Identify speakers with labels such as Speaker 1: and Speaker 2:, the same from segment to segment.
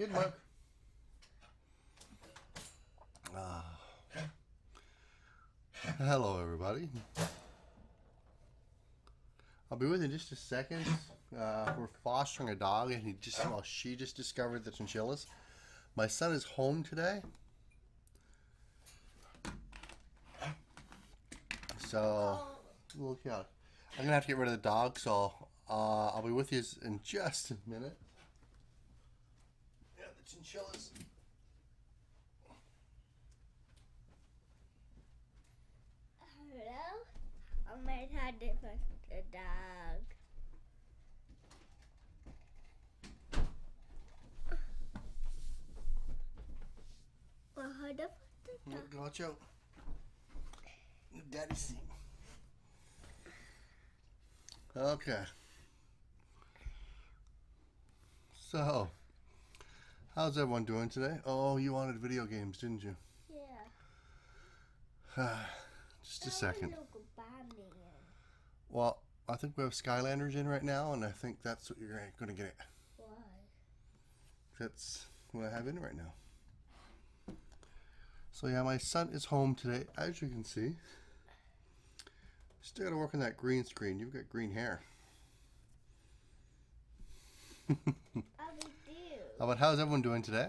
Speaker 1: Skid mark. Hello, everybody. I'll be with you in just a second. We're fostering a dog, and she just discovered the chinchillas. My son is home today, so look out. I'm gonna have to get rid of the dog, so I'll be with you in just a minute. Yeah, the chinchillas.
Speaker 2: Hello? I might have to put the dog. How to put the dog?
Speaker 1: Watch out. Daddy's seat. Okay. So, how's everyone doing today? Oh, you wanted video games, didn't you?
Speaker 2: Yeah.
Speaker 1: Just a second.
Speaker 2: Local Batman.
Speaker 1: Well, I think we have Skylanders in right now, and I think that's what you're going to get.
Speaker 2: Why?
Speaker 1: That's what I have in right now. So yeah, my son is home today, as you can see. Still got to work on that green screen. You've got green hair.
Speaker 2: I do.
Speaker 1: How about how's everyone doing today?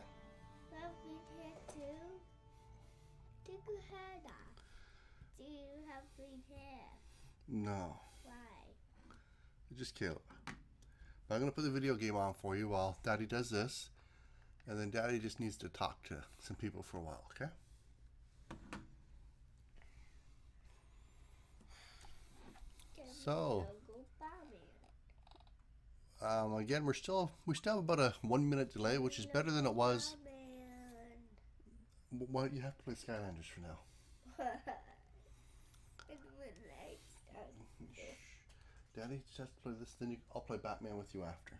Speaker 2: Have green hair too? Do you have that? Do you have green hair?
Speaker 1: No.
Speaker 2: Why?
Speaker 1: You're just cute. But I'm going to put the video game on for you while Daddy does this. And then Daddy just needs to talk to some people for a while, okay? So, again, we still have about a 1 minute delay, which is better than it was. Well, you have to play Skylanders for now. Daddy just has to play this, then I'll play Batman with you after.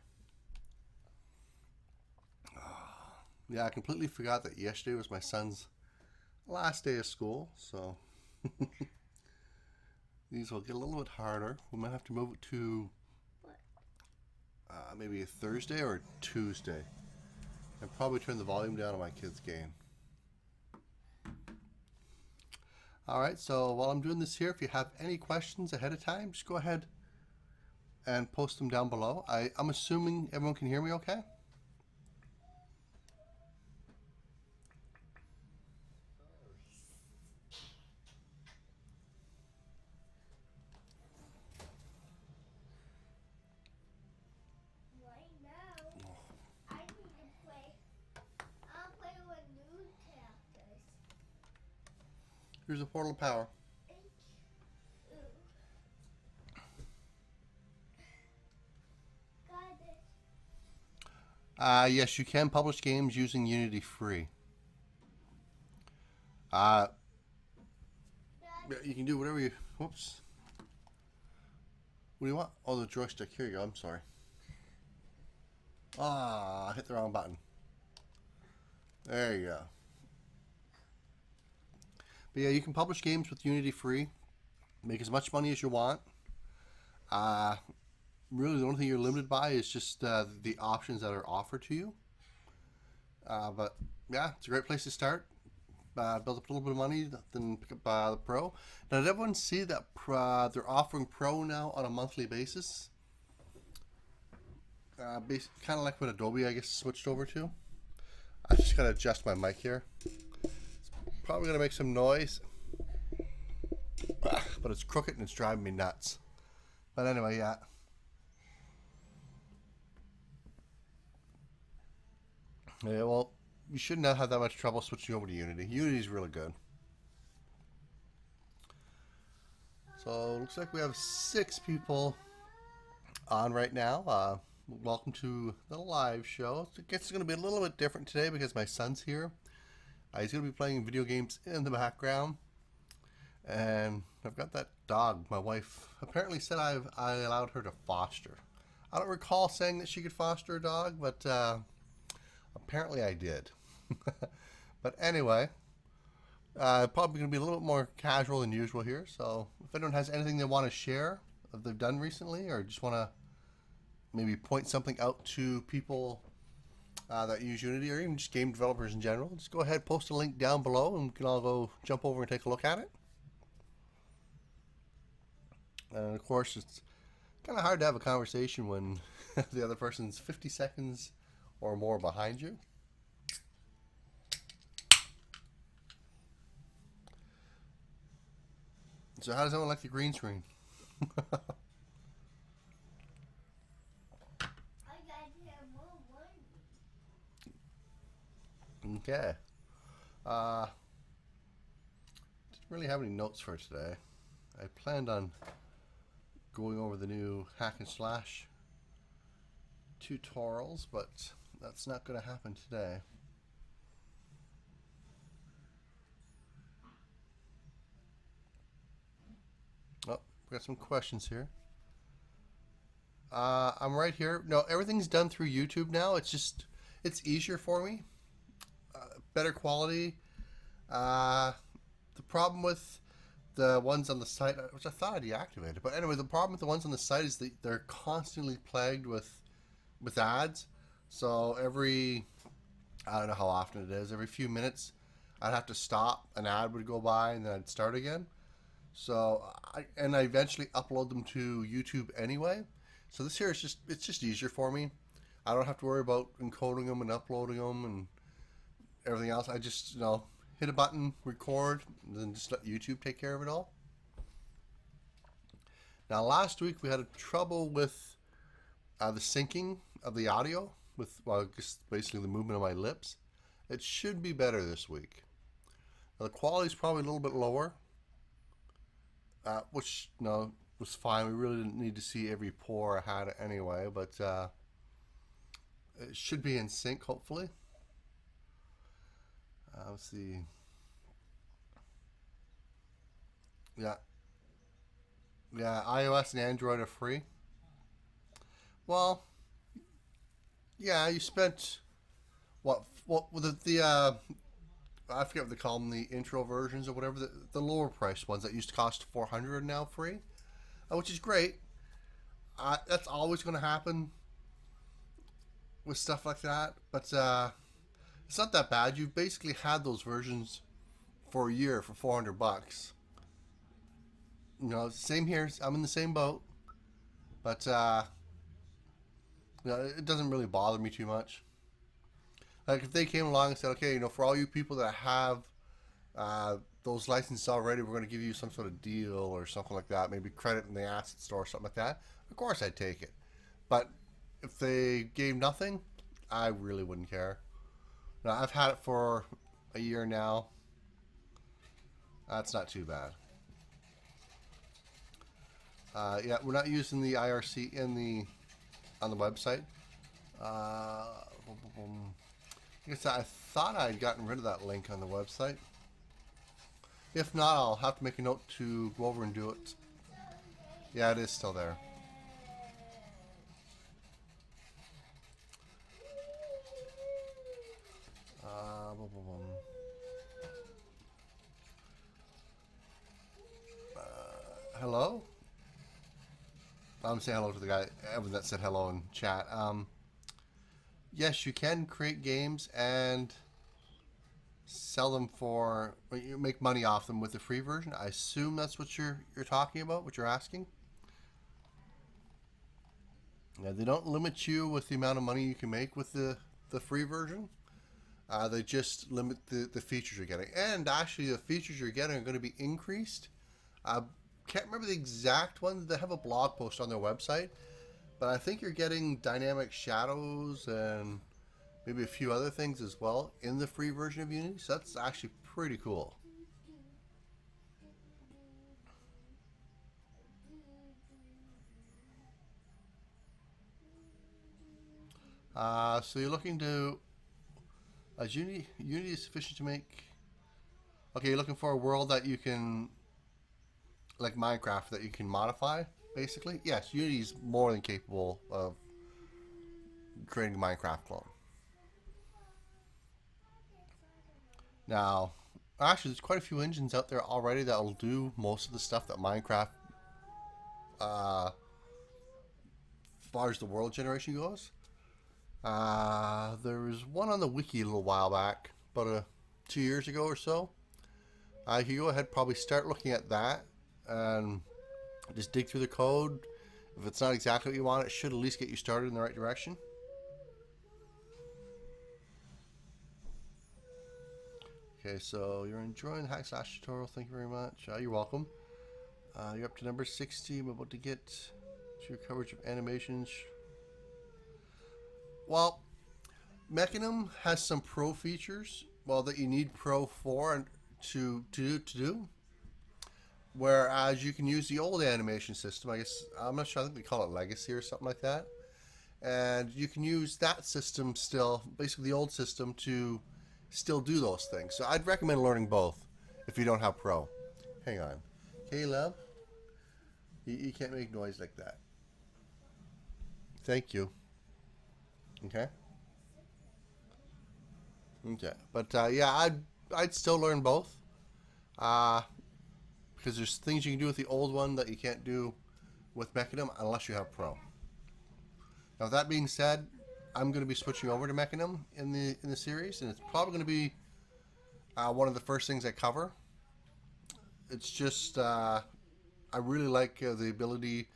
Speaker 1: Yeah, I completely forgot that yesterday was my son's last day of school, so these will get a little bit harder. We might have to move it to maybe a Thursday or a Tuesday, and probably turn the volume down on my kid's game. Alright, so while I'm doing this here, if you have any questions ahead of time, just go ahead and post them down below. I'm assuming everyone can hear me okay?
Speaker 2: Right now, I need to play. I'll play with new characters.
Speaker 1: Here's a portal of power. Yes, you can publish games using Unity free. You can do whatever you... Whoops. What do you want? Oh, the joystick. Here you go. I'm sorry. I hit the wrong button. There you go. But yeah, you can publish games with Unity free. Make as much money as you want. Really, the only thing you're limited by is just the options that are offered to you. But yeah, it's a great place to start. Build up a little bit of money, then pick up the Pro. Now, did everyone see that they're offering Pro now on a monthly basis? Kind of like what Adobe, I guess, switched over to. I just gotta adjust my mic here. It's probably gonna make some noise, but it's crooked and it's driving me nuts. But anyway, yeah. Yeah, well, you should not have that much trouble switching over to Unity. Unity is really good. So, looks like we have 6 people on right now. Welcome to the live show. I guess it's going to be a little bit different today because my son's here. He's going to be playing video games in the background. And I've got that dog. My wife apparently said I allowed her to foster. I don't recall saying that she could foster a dog, but apparently I did. But anyway, probably going to be a little bit more casual than usual here. So if anyone has anything they want to share that they've done recently, or just want to maybe point something out to people that use Unity, or even just game developers in general, just go ahead, post a link down below, and we can all go jump over and take a look at it. And of course, it's kind of hard to have a conversation when the other person's 50 seconds or more behind you. So how does everyone like the green screen? Okay. Didn't really have any notes for today. I planned on going over the new hack and slash tutorials, but that's not going to happen today. Oh, we got some questions here. I'm right here. No, everything's done through YouTube now. It's easier for me. Better quality. The problem with the ones on the site, which I thought I deactivated, but anyway, the problem with the ones on the site is that they're constantly plagued with ads. So I don't know how often it is, every few minutes I'd have to stop, an ad would go by, and then I'd start again. So I eventually upload them to YouTube anyway. So this here is it's just easier for me. I don't have to worry about encoding them and uploading them and everything else. I just, hit a button, record, and then just let YouTube take care of it all. Now, last week we had trouble with the syncing of the audio with, just basically the movement of my lips. It should be better this week. Now, the quality is probably a little bit lower, which was fine. We really didn't need to see every pore I had anyway, but it should be in sync, hopefully. Let's see. Yeah, iOS and Android are free. Well, yeah, you spent what the I forget what they call them, the intro versions or whatever, the lower price ones that used to cost $400 are now free, which is great. That's always going to happen with stuff like that, but it's not that bad. You've basically had those versions for a year for $400. Same here. I'm in the same boat, but it doesn't really bother me too much. Like if they came along and said, okay, for all you people that have those licenses already, we're going to give you some sort of deal or something like that, maybe credit in the asset store or something like that, of course I'd take it. But if they gave nothing, I really wouldn't care. Now, I've had it for a year now. That's not too bad. Yeah, we're not using the IRC on the website. I guess I thought I'd gotten rid of that link on the website. If not, I'll have to make a note to go over and do it. Yeah, it is still there. Hello? I'm saying hello to the guy, Evan, that said hello in chat. Yes, you can create games and sell them you make money off them with the free version. I assume that's what you're talking about, what you're asking. Yeah, they don't limit you with the amount of money you can make with the free version. They just limit the features you're getting. And actually, the features you're getting are going to be increased. Can't remember the exact one. They have a blog post on their website, but I think you're getting dynamic shadows and maybe a few other things as well in the free version of Unity. So that's actually pretty cool. So you're looking to Unity is sufficient to make. Okay, you're looking for a world that you can, like Minecraft, that you can modify, basically. Yes, Unity is more than capable of creating a Minecraft clone. Now, actually, there's quite a few engines out there already that will do most of the stuff that Minecraft, as far as the world generation goes. There was one on the wiki a little while back, about 2 years ago or so. You can go ahead, probably start looking at that and just dig through the code. If it's not exactly what you want, it should at least get you started in the right direction. Okay, so you're enjoying the hack slash tutorial. Thank you very much. You're welcome. You're up to number 60. I'm about to get to your coverage of animations. Well, Mechanim has some pro features, well, that you need pro for and to do. Whereas you can use the old animation system. I guess I'm not sure. I think they call it Legacy or something like that. And you can use that system still, basically the old system, to still do those things. So I'd recommend learning both if you don't have pro. Hang on, Caleb. You can't make noise like that. Thank you. Okay. Okay, but yeah, I'd still learn both. Because there's things you can do with the old one that you can't do with Mechanim unless you have Pro. Now, with that being said, I'm going to be switching over to Mechanim in the series, and it's probably going to be one of the first things I cover. It's just I really like the ability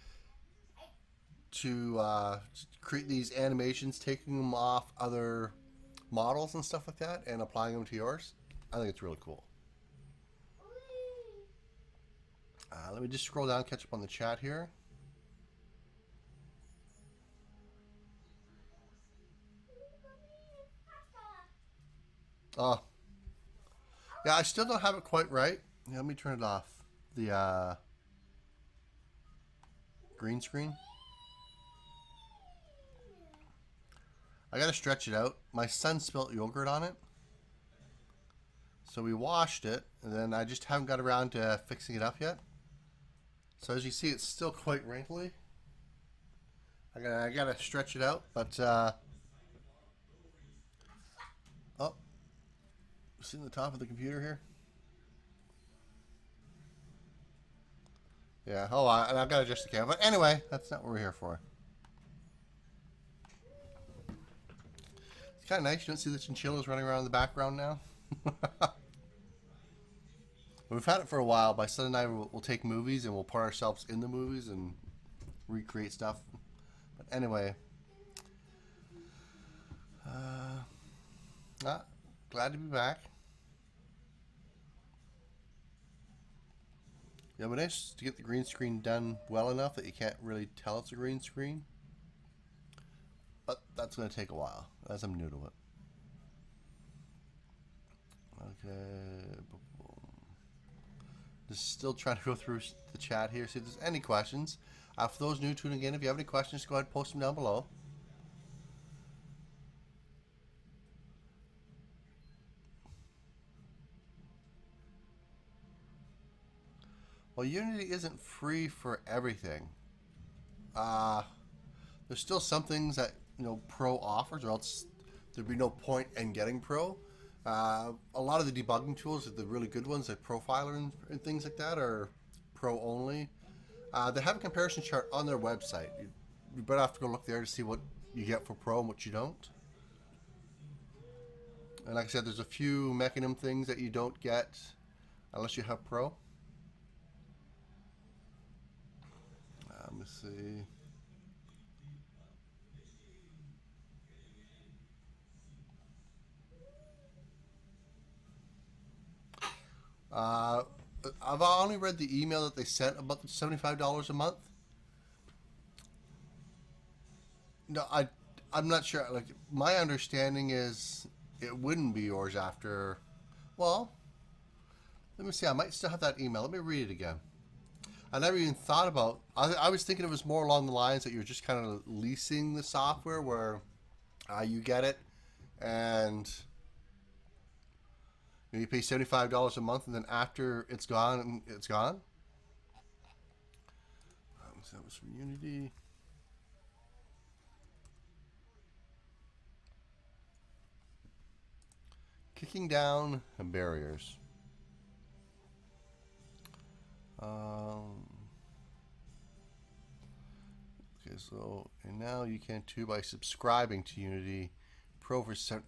Speaker 1: to create these animations, taking them off other models and stuff like that, and applying them to yours. I think it's really cool. Let me just scroll down, catch up on the chat here. Oh, yeah, I still don't have it quite right. Yeah, let me turn it off. The green screen. I gotta stretch it out. My son spilt yogurt on it, so we washed it, and then I just haven't got around to fixing it up yet. So as you see, it's still quite wrinkly. I gotta stretch it out, but oh, see the top of the computer here. Yeah. Oh, I've got to adjust the camera. But anyway, that's not what we're here for. It's kind of nice. You don't see the chinchillas running around in the background now. We've had it for a while. My son and I will take movies and we'll put ourselves in the movies and recreate stuff. But anyway, glad to be back. Yeah, but nice to get the green screen done well enough that you can't really tell it's a green screen. But that's going to take a while, as I'm new to it. Okay. Just still trying to go through the chat here, see if there's any questions. For those new tuning in, if you have any questions, go ahead and post them down below. Well, Unity isn't free for everything. There's still some things that Pro offers, or else there'd be no point in getting Pro. A lot of the debugging tools, the really good ones, like Profiler and things like that, are Pro only. They have a comparison chart on their website. You better have to go look there to see what you get for Pro and what you don't. And like I said, there's a few Mechanim things that you don't get unless you have Pro. Let me see. I've only read the email that they sent about the $75 a month. No, I'm not sure. Like, my understanding is it wouldn't be yours after. Well, let me see. I might still have that email. Let me read it again. I never even thought about. I was thinking it was more along the lines that you're just kind of leasing the software, where you get it and you pay $75 a month, and then after it's gone, it's gone. So that was from Unity. Kicking down barriers. Okay, so and now you can too by subscribing to Unity Pro for $75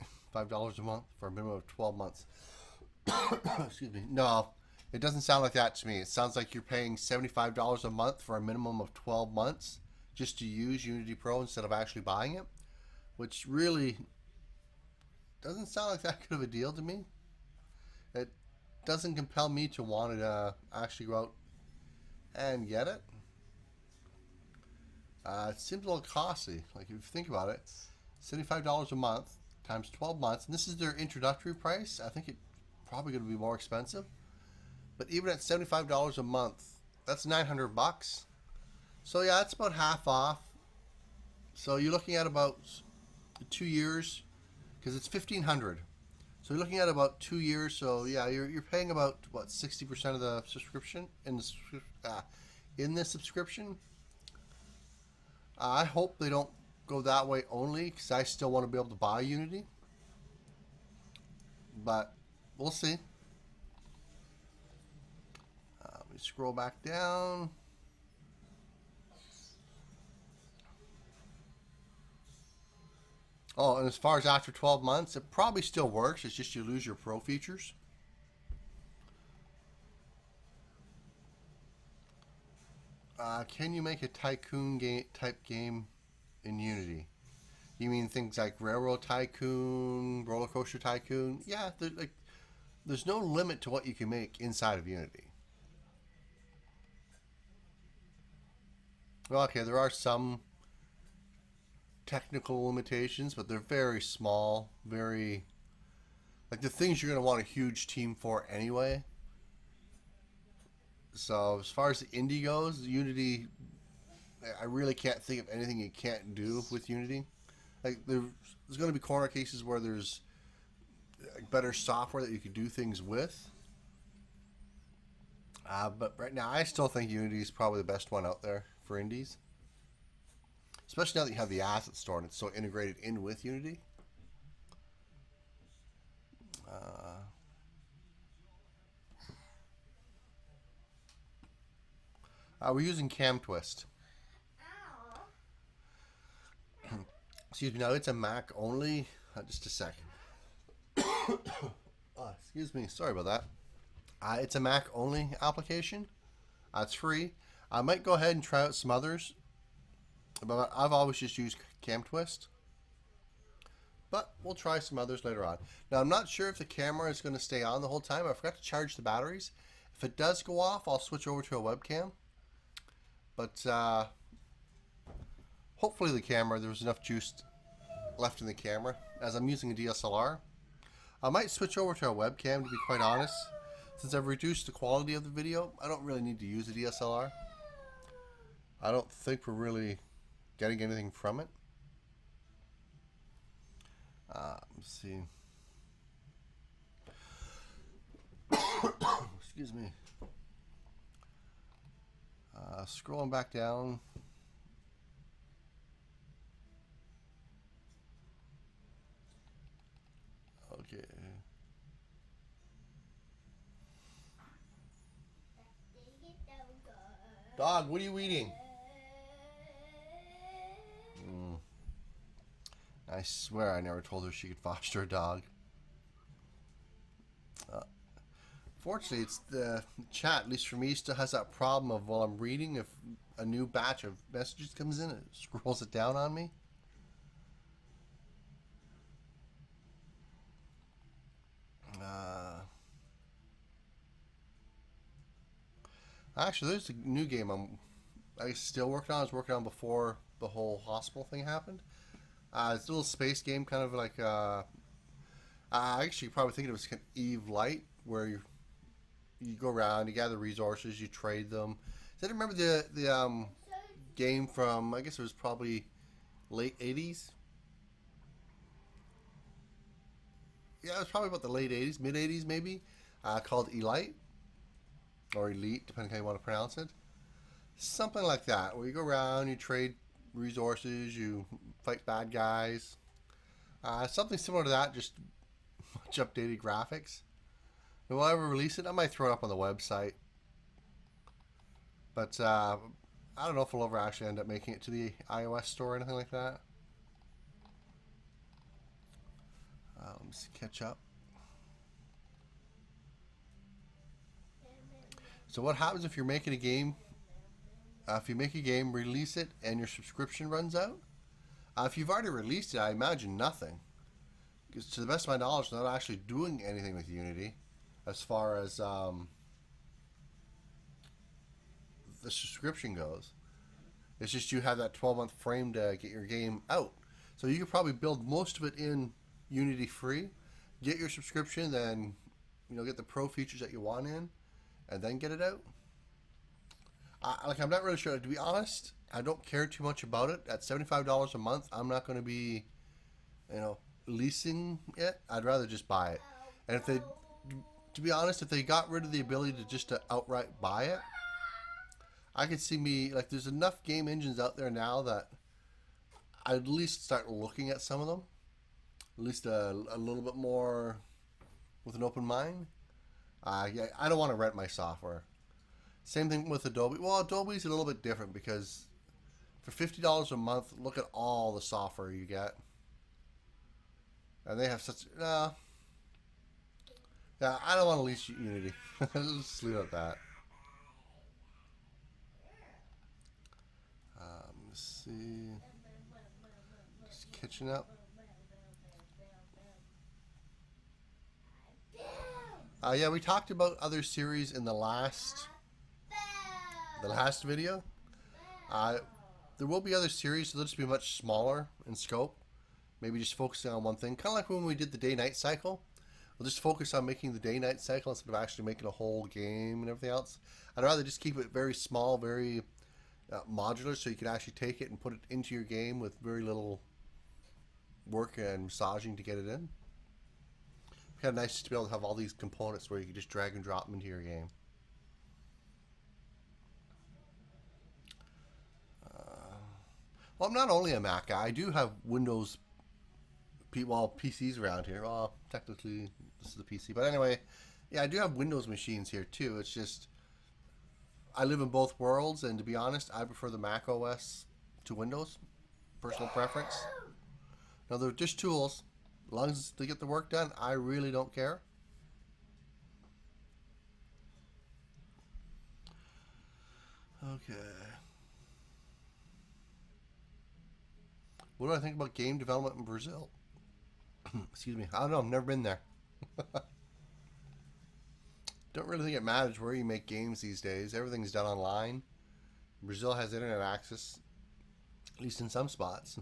Speaker 1: a month for a minimum of 12 months. Excuse me. No, it doesn't sound like that to me. It sounds like you're paying $75 a month for a minimum of 12 months just to use Unity Pro instead of actually buying it, which really doesn't sound like that good of a deal to me. It doesn't compel me to want to actually go out and get it. It seems a little costly. Like if you think about it, $75 a month times 12 months, and this is their introductory price. I think it's probably going to be more expensive. But even at $75 a month, that's $900. So yeah, it's about half off. So you're looking at about 2 years, because it's $1,500. So you're looking at about 2 years. So yeah, you're paying about what 60% of the subscription in the subscription. I hope they don't go that way only, because I still want to be able to buy Unity. But we'll see. Let me scroll back down. Oh, and as far as after 12 months, it probably still works. It's just you lose your pro features. Can you make a tycoon type game in Unity? You mean things like Railroad Tycoon, Roller Coaster Tycoon? Yeah, there's no limit to what you can make inside of Unity. Well, okay, there are some technical limitations, but they're very small, very like the things you're going to want a huge team for anyway. So as far as the indie goes, Unity, I really can't think of anything you can't do with Unity. Like there's going to be corner cases where there's better software that you could do things with. But right now, I still think Unity is probably the best one out there for indies. Especially now that you have the asset store and it's so integrated in with Unity. We're using Cam Twist. Excuse me. Now it's a Mac only. Just a sec. Excuse me. Sorry about that. It's a Mac only application. It's free. I might go ahead and try out some others, but I've always just used Cam Twist. But we'll try some others later on. Now I'm not sure if the camera is going to stay on the whole time. I forgot to charge the batteries. If it does go off, I'll switch over to a webcam. But hopefully the camera, there was enough juice left in the camera, as I'm using a DSLR. I might switch over to a webcam, to be quite honest. Since I've reduced the quality of the video, I don't really need to use a DSLR. I don't think we're really getting anything from it. Let's see. Excuse me. Scrolling back down. Okay. Dog, what are you eating? I swear I never told her she could foster a dog. Fortunately, it's the chat, at least for me, still has that problem of while I'm reading, if a new batch of messages comes in, it scrolls it down on me. Actually, there's a new game I still working on. I was working on before the whole hospital thing happened. It's a little space game, kind of like I actually probably thinking it was kind of Eve Light, where you go around, you gather resources, you trade them. Does anyone remember the game from, I guess it was probably late 80s? Yeah, it was probably about the late 80s, mid 80s maybe, called Elite, or Elite, depending how you want to pronounce it. Something like that, where you go around, you trade resources, you fight bad guys. Something similar to that, just much updated graphics. Will I ever release it? I might throw it up on the website. But I don't know if we'll ever actually end up making it to the iOS store or anything like that. Let me see, catch up. So what happens if you're making a game? If you make a game, release it, and your subscription runs out? If you've already released it, I imagine nothing. Because to the best of my knowledge, they're not actually doing anything with Unity as far as the subscription goes. It's just you have that 12-month frame to get your game out. So you could probably build most of it in Unity free, get your subscription, then get the pro features that you want in, and then get it out. I'm not really sure. To be honest, I don't care too much about it. At $75 a month, I'm not going to be, leasing it. I'd rather just buy it. And to be honest, if they got rid of the ability to outright buy it, I could see me, there's enough game engines out there now that I'd at least start looking at some of them. At least a little bit more with an open mind. Yeah, I don't want to rent my software. Same thing with Adobe. Well, Adobe's a little bit different because for $50 a month, look at all the software you get. And they have such... yeah, I don't want to lease Unity. Let's leave it at that. Let's see. Just catching up. Yeah, we talked about other series in the last video. There will be other series, so they'll just be much smaller in scope. Maybe just focusing on one thing. Kind of like when we did the day-night cycle. We'll just focus on making the day-night cycle instead of actually making a whole game and everything else. I'd rather just keep it very small, very modular, so you can actually take it and put it into your game with very little work and massaging to get it in. Kind of nice to be able to have all these components where you can just drag and drop them into your game. Well, I'm not only a Mac guy. I do have Windows, PCs around here. Well, technically this is a PC, but anyway, yeah, I do have Windows machines here too. It's just I live in both worlds, and to be honest, I prefer the Mac OS to Windows. Personal preference. Now they're just tools. As long as they get the work done, I really don't care. Okay. What do I think about game development in Brazil? Excuse me. I don't know. I've never been there. Don't really think it matters where you make games these days. Everything's done online. Brazil has internet access, at least in some spots.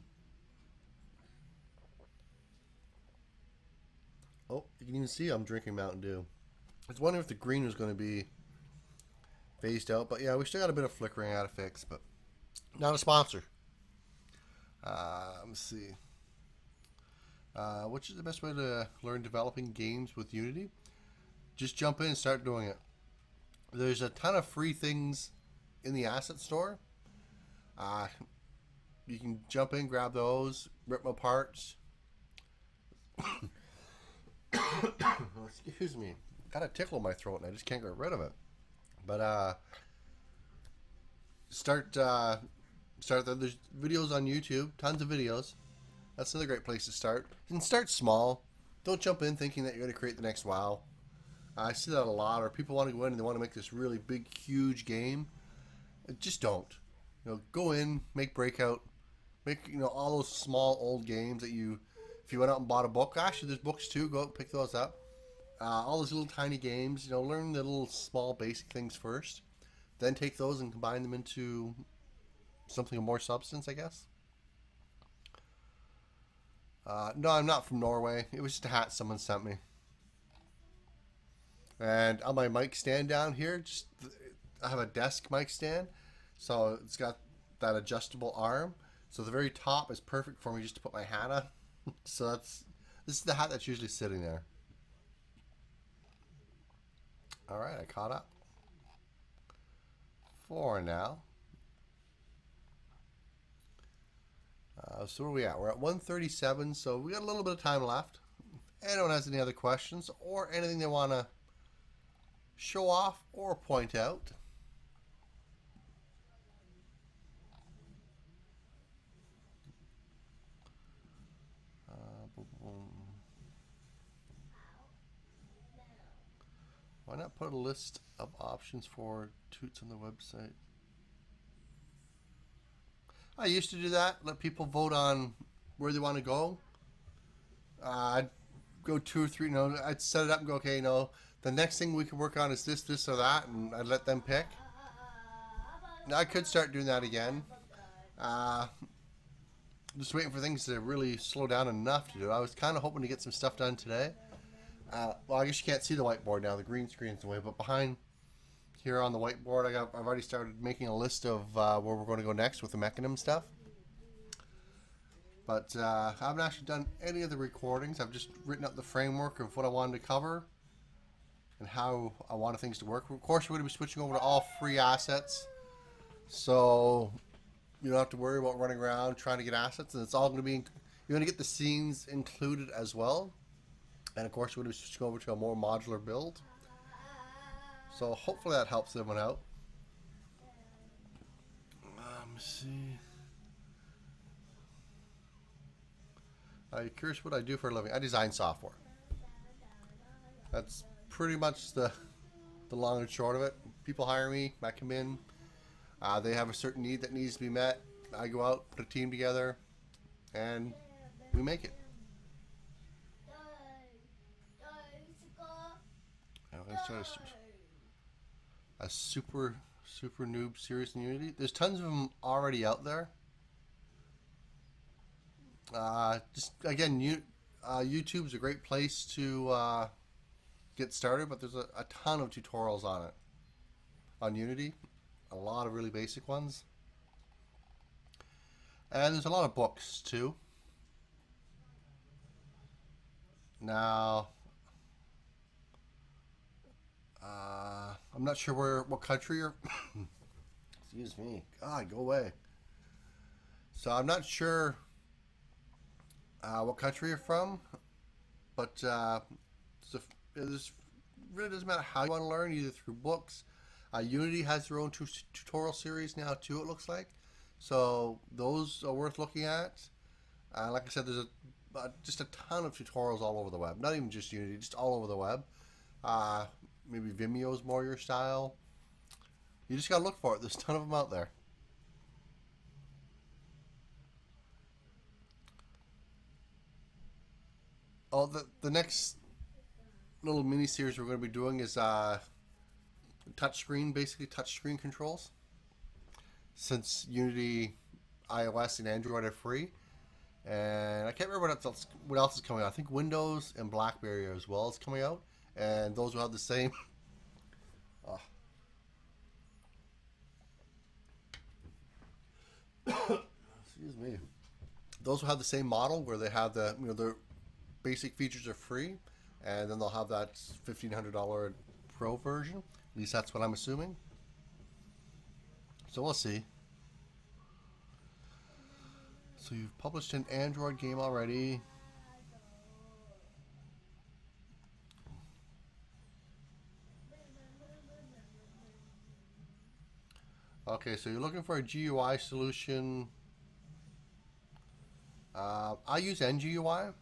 Speaker 1: Oh, you can even see I'm drinking Mountain Dew. I was wondering if the green was going to be phased out, but yeah, we still got a bit of flickering out to fix, but not a sponsor. Let's see. Which is the best way to learn developing games with Unity? Just jump in and start doing it. There's a ton of free things in the asset store. You can jump in, grab those, rip them apart. Excuse me. Got a tickle in my throat and I just can't get rid of it. But start there. There's videos on YouTube, tons of videos. That's another great place to start. And start small. Don't jump in thinking that you're going to create the next WoW. I see that a lot. Or people want to go in and they want to make this really big, huge game. Just don't. Go in, make Breakout, make all those small old games that you. If you went out and bought a book, actually there's books too. Go out and pick those up. All those little tiny games. Learn the little small basic things first. Then take those and combine them into something of more substance, I guess. No, I'm not from Norway. It was just a hat someone sent me. And on my mic stand down here, I have a desk mic stand. So it's got that adjustable arm. So the very top is perfect for me just to put my hat on. So this is the hat that's usually sitting there. Alright, I caught up. 4 now. So where are we at? We're at 137, so we got a little bit of time left. If anyone has any other questions or anything they want to show off or point out. boom, boom. Why not put a list of options for toots on the website? I used to do that. Let people vote on where they want to go. I'd go 2 or 3. I'd set it up and go, okay, the next thing we can work on is this, this, or that, and I'd let them pick. Now, I could start doing that again. Just waiting for things to really slow down enough to do it. I was kind of hoping to get some stuff done today. Well, I guess you can't see the whiteboard now. The green screen's away, but behind here on the whiteboard, I've already started making a list of where we're going to go next with the mechanism stuff. But I haven't actually done any of the recordings. I've just written up the framework of what I wanted to cover and how I wanted things to work. Of course, we're going to be switching over to all free assets, so you don't have to worry about running around trying to get assets, and it's all going to be, you're going to get the scenes included as well. And of course, we're going to be switching over to a more modular build. So hopefully that helps everyone out. Let me see. Are you curious what I do for a living? I design software. That's pretty much the long and short of it. People hire me. I come in. They have a certain need that needs to be met. I go out, put a team together, and we make it. Let's try a super noob series in Unity. There's tons of them already out there. Just again, YouTube's a great place to get started, but there's a ton of tutorials on it on Unity. A lot of really basic ones, and there's a lot of books too. Now, I'm not sure what country you're. Excuse me. God, go away. So I'm not sure what country you're from, but this really doesn't matter how you want to learn, either through books. Unity has their own tutorial series now too, it looks like. So those are worth looking at. Like I said, there's just a ton of tutorials all over the web. Not even just Unity, just all over the web. Maybe Vimeo's more your style. You just gotta look for it. There's a ton of them out there. Oh, the next little mini series we're going to be doing is touchscreen, basically touchscreen controls. Since Unity, iOS, and Android are free, and I can't remember what else is coming out. I think Windows and BlackBerry as well is coming out, and those will have the same. Excuse me. Those will have the same model where they have the basic features are free, and then they'll have that $1,500 Pro version. At least that's what I'm assuming. So we'll see. So you've published an Android game already. Okay, so you're looking for a GUI solution. I use NGUI,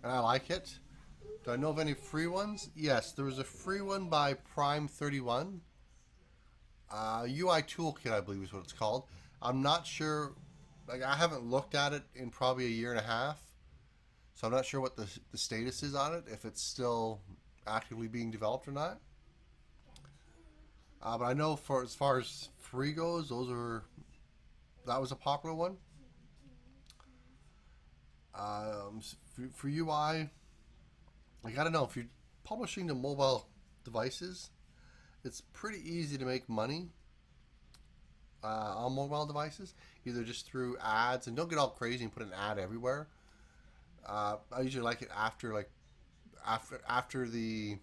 Speaker 1: and I like it. Do I know of any free ones? Yes, there was a free one by Prime31. UI Toolkit, I believe is what it's called. I'm not sure. Like, I haven't looked at it in probably a year and a half, so I'm not sure what the status is on it, if it's still actively being developed or not. But I know for as far as free goes, that was a popular one. For UI, I gotta know, if you're publishing to mobile devices, it's pretty easy to make money on mobile devices, either just through ads, and don't get all crazy and put an ad everywhere. I usually like it after the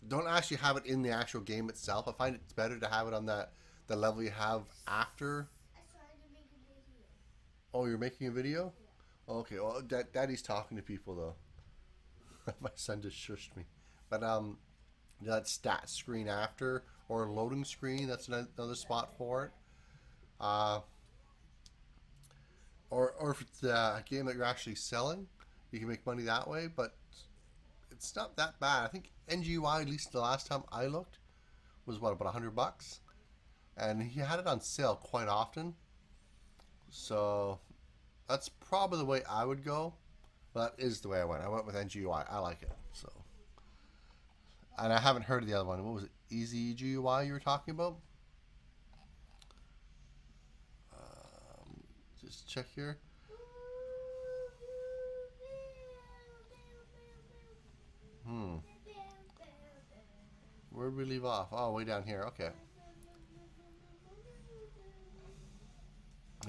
Speaker 1: don't actually have it in the actual game itself. I find it's better to have it on the level you have after. Oh, you're making a video? Okay, well, Daddy's talking to people though. My son just shushed me. But that stat screen after, or loading screen, that's another spot for it. or if it's a game that you're actually selling, you can make money that way. But it's not that bad. I think NGUI, at least the last time I looked, was what, about $100, and he had it on sale quite often. So that's probably the way I would go. But that is the way I went. I went with NGUI. I like it. So, and I haven't heard of the other one. What was it? Easy GUI you were talking about? Just check here. Hmm. Where did we leave off? Oh, way down here. Okay.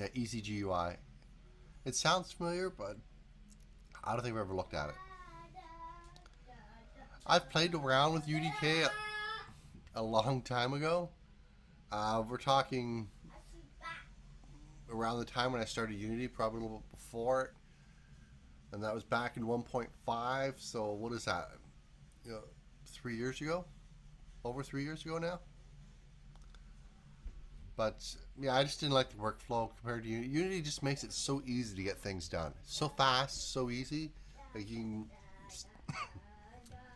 Speaker 1: Yeah, Easy GUI. It sounds familiar, but I don't think I've ever looked at it. I've played around with UDK a long time ago. We're talking around the time when I started Unity, probably a little bit before it, and that was back in 1.5. So what is that? 3 years ago, over 3 years ago now. But yeah, I just didn't like the workflow compared to Unity. Unity just makes it so easy to get things done. So fast, so easy. Like you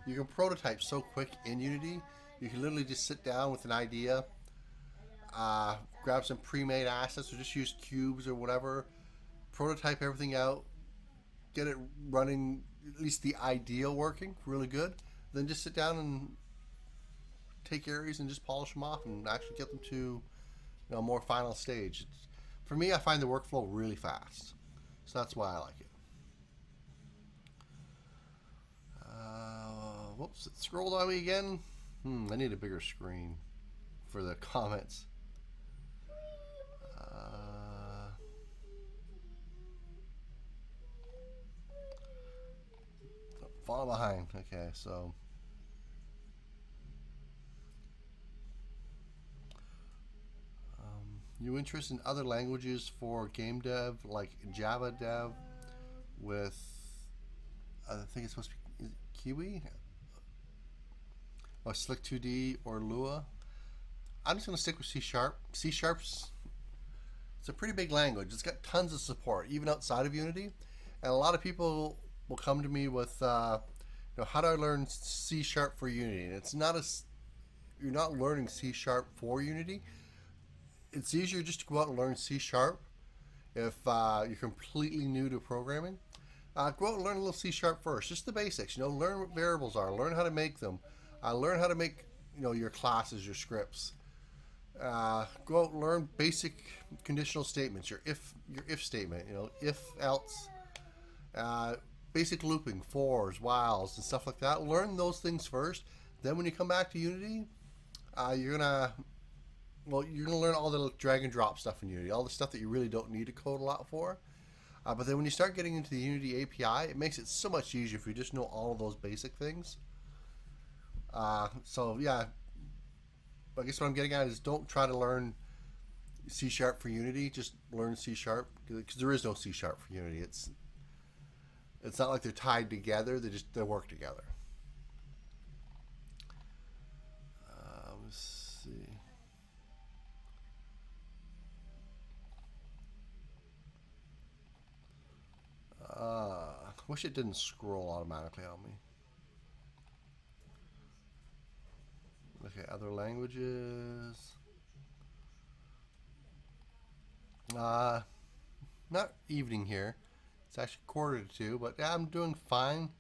Speaker 1: can prototype so quick in Unity. You can literally just sit down with an idea, grab some pre-made assets, or just use cubes or whatever, prototype everything out, get it running, at least the ideal working really good. Then just sit down and take areas and just polish them off and actually get them to a more final stage. For me, I find the workflow really fast, so that's why I like it. Whoops, it scrolled on me again. I need a bigger screen for the comments. Fall behind. Okay, so you interest in other languages for game dev, like Java dev with, I think it's supposed to be Kiwi? Or Slick 2D or Lua. I'm just going to stick with C Sharp. C Sharp's, it's a pretty big language. It's got tons of support, even outside of Unity. And a lot of people will come to me with, how do I learn C Sharp for Unity? And it's not you're not learning C Sharp for Unity. It's easier just to go out and learn C Sharp if you're completely new to programming. Go out and learn a little C Sharp first, just the basics. Learn what variables are, learn how to make them, learn how to make your classes, your scripts. Go out and learn basic conditional statements, your if statement, if else, basic looping, fors, whiles, and stuff like that. Learn those things first. Then when you come back to Unity, you're gonna learn all the drag and drop stuff in Unity, all the stuff that you really don't need to code a lot for. But then when you start getting into the Unity API, it makes it so much easier if you just know all of those basic things. So yeah, I guess what I'm getting at is don't try to learn C Sharp for Unity. Just learn C Sharp, because there is no C Sharp for Unity. It's not like they're tied together. They work together. Let's see. Wish it didn't scroll automatically on me. Okay, other languages. Not evening here. It's actually 1:45, but yeah, I'm doing fine.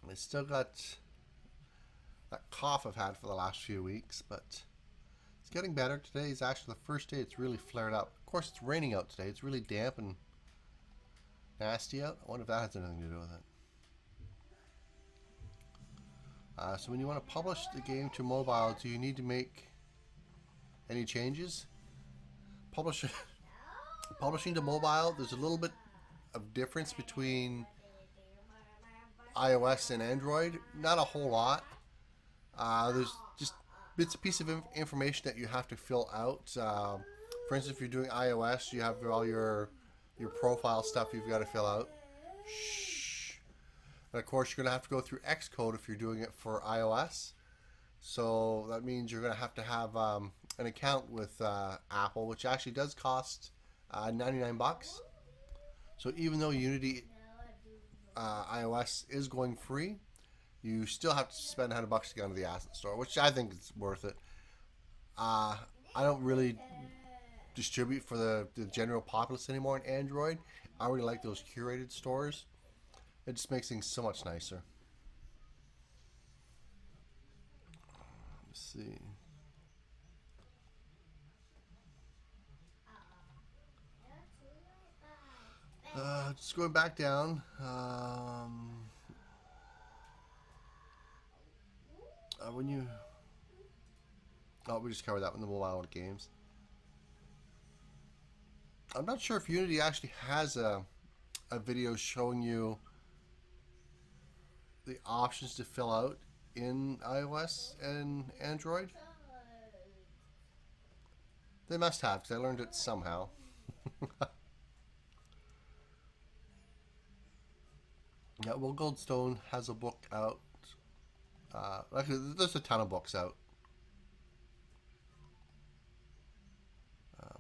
Speaker 1: I still got that cough I've had for the last few weeks, but it's getting better. Today is actually the first day it's really flared up. Of course, it's raining out today. It's really damp and nasty out. I wonder if that has anything to do with it. So when you want to publish the game to mobile, do you need to make any changes? Publishing to mobile, there's a little bit of difference between iOS and Android. Not a whole lot. There's just bits and pieces of information that you have to fill out. For instance, if you're doing iOS, you have all your profile stuff you've got to fill out. Shh. And of course, you're going to have to go through Xcode if you're doing it for iOS. So that means you're going to have an account with Apple, which actually does cost $99. So even though Unity iOS is going free, you still have to spend $100 to get onto the asset store, which I think is worth it. I don't really distribute for the general populace anymore in Android. I really like those curated stores. It just makes things so much nicer. Let's see. Just going back down. When you... Oh, we just covered that in the mobile games. I'm not sure if Unity actually has a video showing you the options to fill out in iOS and Android. They must have, because I learned it somehow. Yeah, well, Goldstone has a book out. Actually, there's a ton of books out.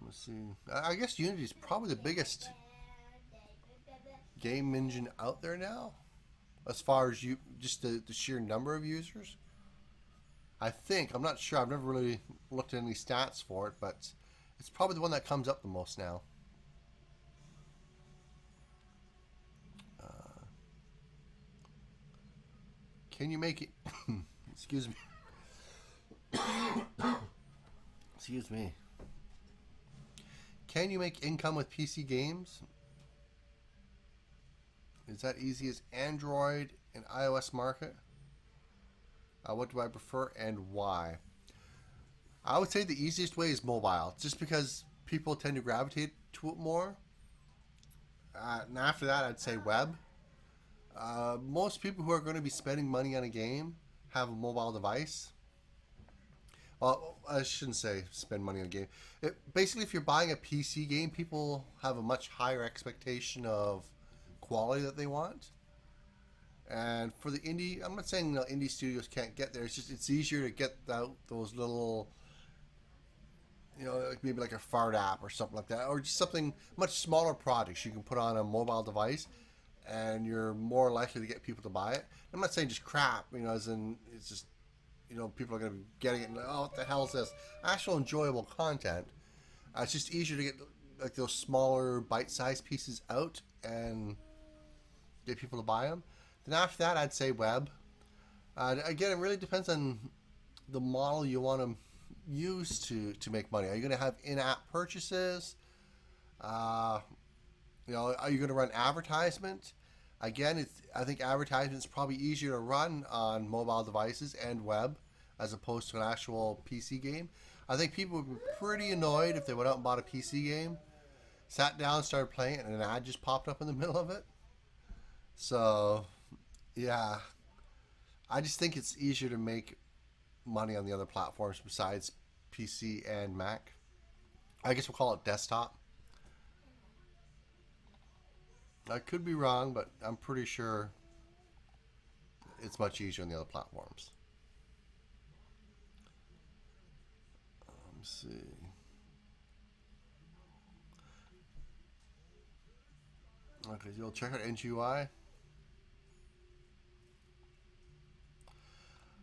Speaker 1: Let's see. I guess Unity is probably the biggest game engine out there now, as far as just the sheer number of users. I think, I'm not sure. I've never really looked at any stats for it, but it's probably the one that comes up the most now. Can you make it? Excuse me. Excuse me. Can you make income with PC games? Is that easy as Android and iOS market? What do I prefer and why? I would say the easiest way is mobile, just because people tend to gravitate to it more. And after that, I'd say web. Most people who are going to be spending money on a game have a mobile device. Well, I shouldn't say spend money on a game. Basically, if you're buying a PC game, people have a much higher expectation of quality that they want. And for the indie, I'm not saying indie studios can't get there. It's just it's easier to get out those little, like maybe like a fart app or something like that, or just something much smaller projects you can put on a mobile device, and you're more likely to get people to buy it. I'm not saying just crap, as in it's just, people are going to be getting it and oh, what the hell is this? Actual enjoyable content. It's just easier to get like those smaller bite-sized pieces out and get people to buy them. Then after that, I'd say web. Again, it really depends on the model you want to use to make money. Are you going to have in-app purchases? Are you going to run advertisement? Again, I think advertisement is probably easier to run on mobile devices and web as opposed to an actual PC game. I think people would be pretty annoyed if they went out and bought a PC game, sat down, started playing it, and an ad just popped up in the middle of it. So, yeah, I just think it's easier to make money on the other platforms besides PC and Mac. I guess we'll call it desktop. I could be wrong, but I'm pretty sure it's much easier on the other platforms. Let's see. Okay, so you'll check out NGUI.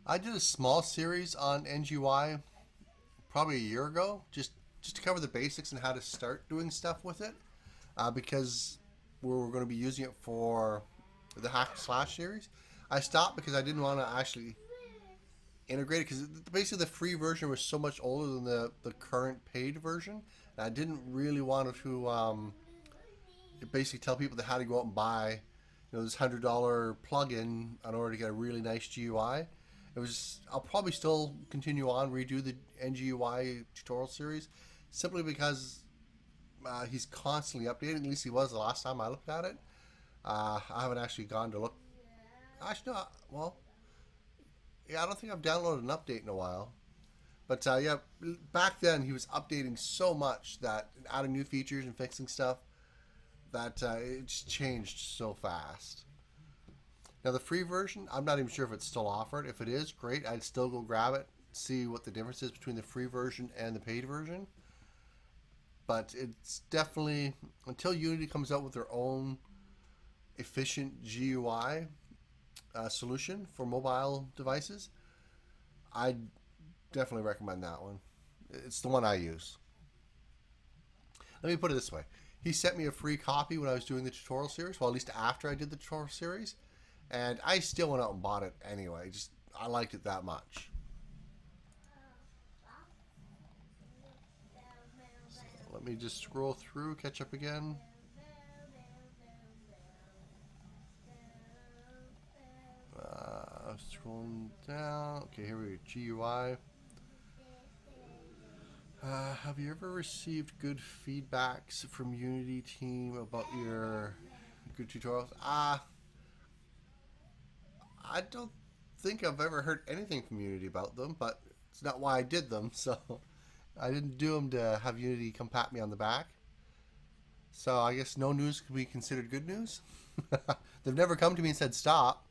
Speaker 1: I did a small series on NGUI probably a year ago, just to cover the basics and how to start doing stuff with it, because we're going to be using it for the Hack Slash series. I stopped because I didn't want to actually integrate it, because basically the free version was so much older than the current paid version, and I didn't really want to basically tell people they had to go out and buy this $100 plugin in order to get a really nice GUI. I'll probably still continue on, redo the NGUI tutorial series, simply because he's constantly updating. At least he was the last time I looked at it. I haven't actually gone to look. Actually, no. Well, yeah, I don't think I've downloaded an update in a while. But yeah, back then he was updating so much that adding new features and fixing stuff that it just changed so fast. Now the free version, I'm not even sure if it's still offered. If it is, great. I'd still go grab it, see what the difference is between the free version and the paid version. but it's definitely, until Unity comes out with their own efficient GUI solution for mobile devices, I definitely recommend that one. It's the one I use. Let me put it this way. He sent me a free copy when I was doing the tutorial series, well, at least after I did the tutorial series, and I still went out and bought it anyway. Just I liked it that much. So let me just scroll through, catch up again. Scrolling down. Okay, here we go. GUI. Have you ever received good feedbacks from Unity team about your good tutorials? I don't think I've ever heard anything from Unity about them, but it's not why I did them, so I didn't do them to have Unity come pat me on the back. So I guess no news could be considered good news. They've never come to me and said stop.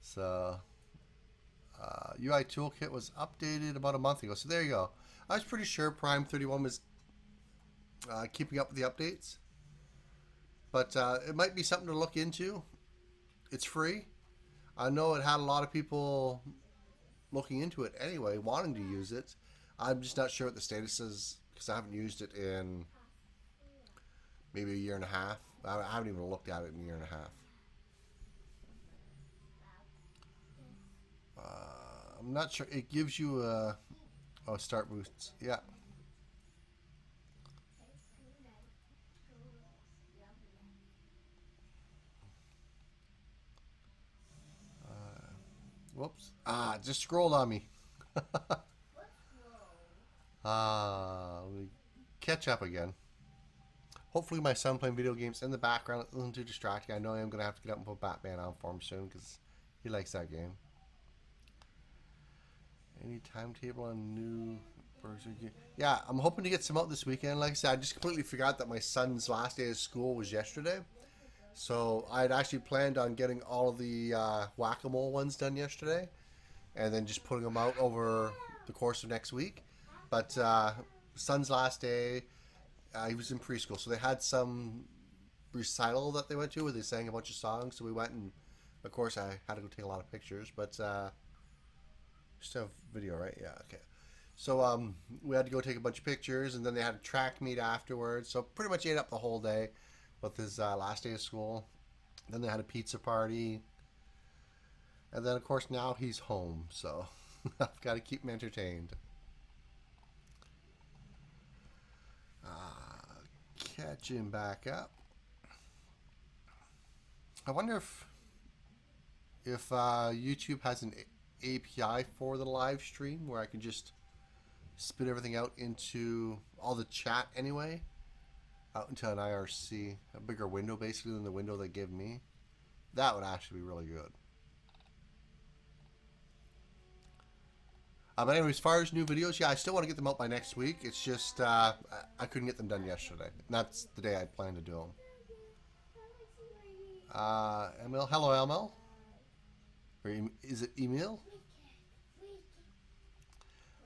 Speaker 1: So UI Toolkit was updated about a month ago. So there you go. I was pretty sure Prime 31 was keeping up with the updates. But it might be something to look into. It's free. I know it had a lot of people looking into it anyway, wanting to use it. I'm just not sure what the status is because I haven't used it in maybe a year and a half. I haven't even looked at it in a year and a half. I'm not sure. It gives you a start boosts. Yeah. Whoops. It just scrolled on me. Let me catch up again. Hopefully my son playing video games in the background isn't too distracting. I know I'm going to have to get up and put Batman on for him soon because he likes that game. Any timetable on new BurgZerg game? Yeah, I'm hoping to get some out this weekend. Like I said, I just completely forgot that my son's last day of school was yesterday. So I'd actually planned on getting all of the whack-a-mole ones done yesterday and then just putting them out over the course of next week. But son's last day, he was in preschool, so they had some recital that they went to where they sang a bunch of songs. So we went and, of course, I had to go take a lot of pictures, but just have video, right? Yeah, okay. So we had to go take a bunch of pictures, and then they had a track meet afterwards. So pretty much ate up the whole day with his last day of school. Then they had a pizza party. And then, of course, now he's home, so I've got to keep him entertained. Catch him back up. I wonder if YouTube has an API for the live stream where I can just spit everything out into all the chat anyway, out into an IRC, a bigger window basically than the window they give me. That would actually be really good. But anyway, as far as new videos, yeah, I still want to get them out by next week. It's just I couldn't get them done yesterday. And that's the day I planned to do them. Emil, hello, Emil. Or is it Emil?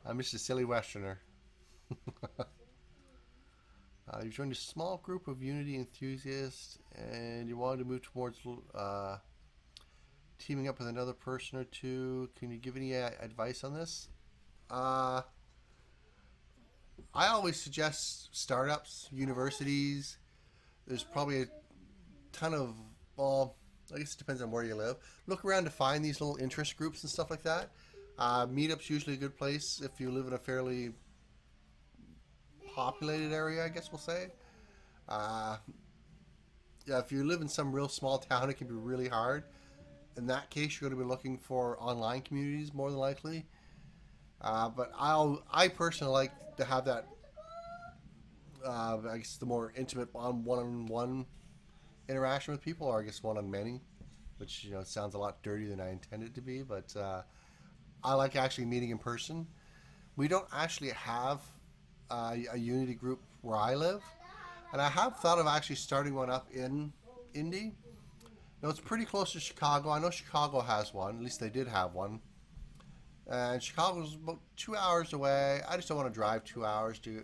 Speaker 1: I'm just a silly Westerner. You've joined a small group of Unity enthusiasts, and you wanted to move towards teaming up with another person or two. Can you give any advice on this? I always suggest startups, universities. There's probably a ton of, well, I guess it depends on where you live. Look around to find these little interest groups and stuff like that. Meetup's usually a good place if you live in a fairly populated area, I guess we'll say. Yeah, if you live in some real small town, it can be really hard. In that case, you're going to be looking for online communities more than likely. But I personally like to have that, I guess, the more intimate one-on-one interaction with people, or I guess one-on-many, which, you know, sounds a lot dirtier than I intended it to be. But I like actually meeting in person. We don't actually have a Unity group where I live, and I have thought of actually starting one up in Indy. No, it's pretty close to Chicago. I know Chicago has one. At least they did have one. And Chicago's about 2 hours away. I just don't want to drive 2 hours to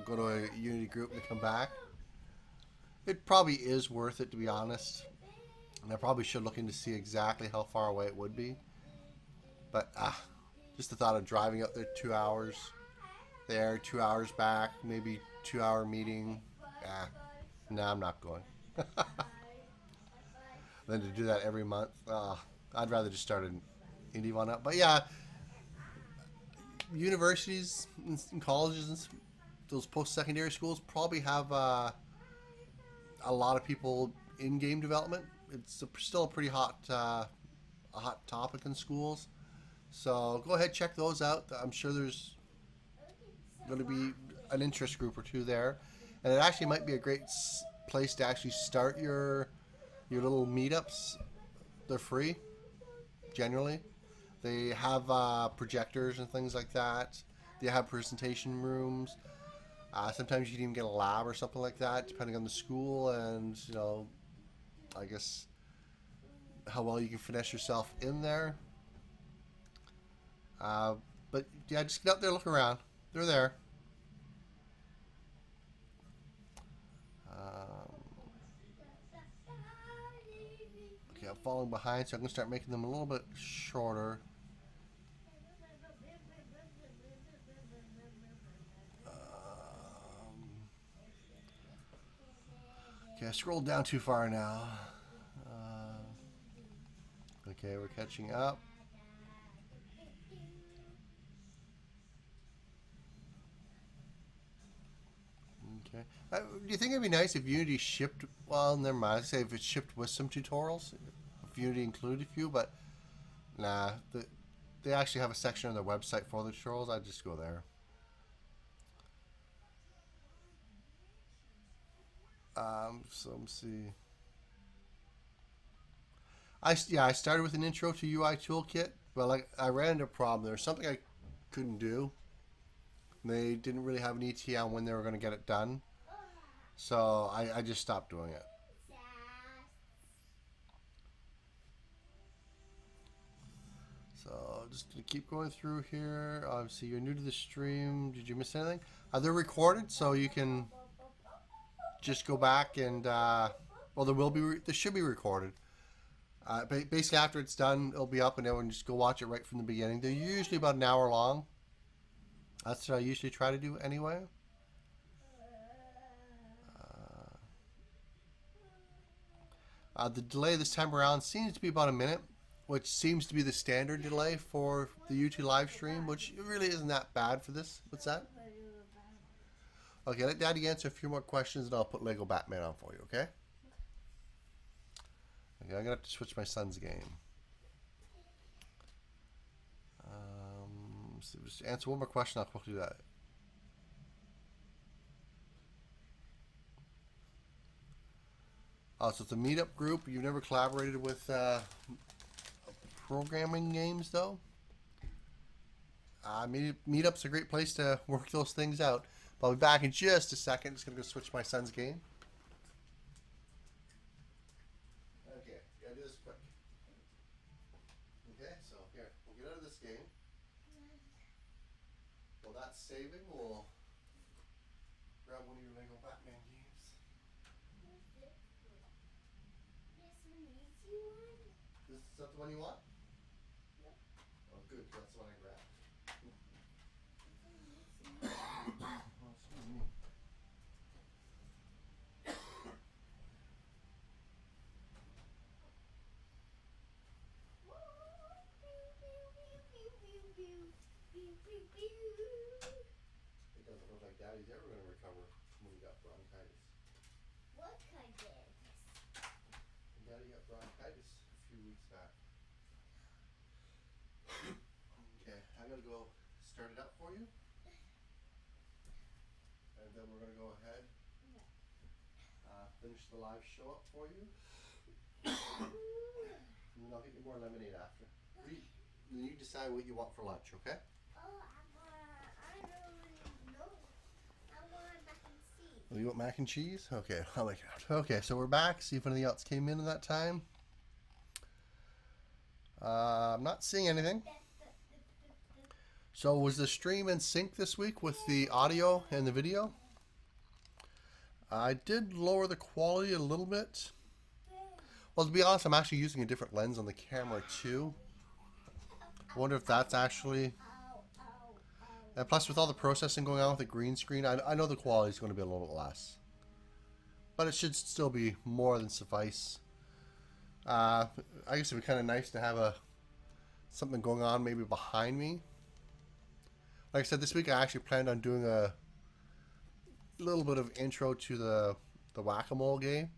Speaker 1: go to a Unity group and come back. It probably is worth it, to be honest. And I probably should look into see exactly how far away it would be. But just the thought of driving up there 2 hours there, 2 hours back, maybe 2 hour meeting. No, I'm not going. Then to do that every month, I'd rather just start an indie one up. But yeah, universities and colleges and those post-secondary schools probably have a lot of people in game development. It's still a pretty hot topic in schools. So go ahead, check those out. I'm sure there's going to be an interest group or two there, and it actually might be a great place to actually start your little meetups. They're free, generally. They have projectors and things like that. They have presentation rooms. Sometimes you can even get a lab or something like that, depending on the school and I guess how well you can finesse yourself in there. But yeah, just get out there, look around. They're there. Okay, I'm falling behind, so I'm going to start making them a little bit shorter. Okay, I scrolled down too far now. Okay, we're catching up. Okay. Do you think it'd be nice if Unity shipped? Well, never mind. I'd say if it shipped with some tutorials, if Unity included a few, but nah. They actually have a section on their website for the tutorials. I'd just go there. So let's see. I started with an intro to UI toolkit. Well, I ran into a problem. There was something I couldn't do. They didn't really have an ETA on when they were going to get it done. So I just stopped doing it. So just going to keep going through here. Obviously, you're new to the stream. Did you miss anything? They're recorded, so you can just go back and, well, there should be recorded. Basically, after it's done, it'll be up and everyone just go watch it right from the beginning. They're usually about an hour long. That's what I usually try to do anyway. The delay this time around seems to be about a minute, which seems to be the standard delay for the YouTube live stream, which really isn't that bad for this. What's that? Okay, let Daddy answer a few more questions and I'll put Lego Batman on for you, okay? Okay, I'm going to have to switch my son's game. So just answer one more question, I'll quickly do that. So it's a meetup group. You've never collaborated with programming games, though? Meetup's a great place to work those things out. But I'll be back in just a second. Just going to go switch my son's game. Okay, gotta do this quick. Okay, so here, we'll get out of this game. While that's saving, we'll grab one of your Lego Batman games. Is that the one you want? Yep. Oh, good. That's the one I grabbed. It doesn't look like Daddy's ever going to recover when he got bronchitis.
Speaker 2: What bronchitis?
Speaker 1: Daddy got bronchitis a few weeks back. Okay, I'm going to go start it up for you. And then we're going to go ahead, finish the live show up for you. And then I'll get you more lemonade after. You decide what you want for lunch, okay?
Speaker 2: I don't know. I want mac and cheese.
Speaker 1: Oh, you want mac and cheese? Okay, I'll make it out. Okay, so we're back. See if anything else came in that time. I'm not seeing anything. So was the stream in sync this week with the audio and the video? I did lower the quality a little bit. Well, to be honest, I'm actually using a different lens on the camera too. I wonder if that's actually... And plus, with all the processing going on with the green screen, I know the quality is going to be a little bit less. But it should still be more than suffice. I guess it would be kind of nice to have something going on maybe behind me. Like I said, this week I actually planned on doing a little bit of intro to the Whack-A-Mole game.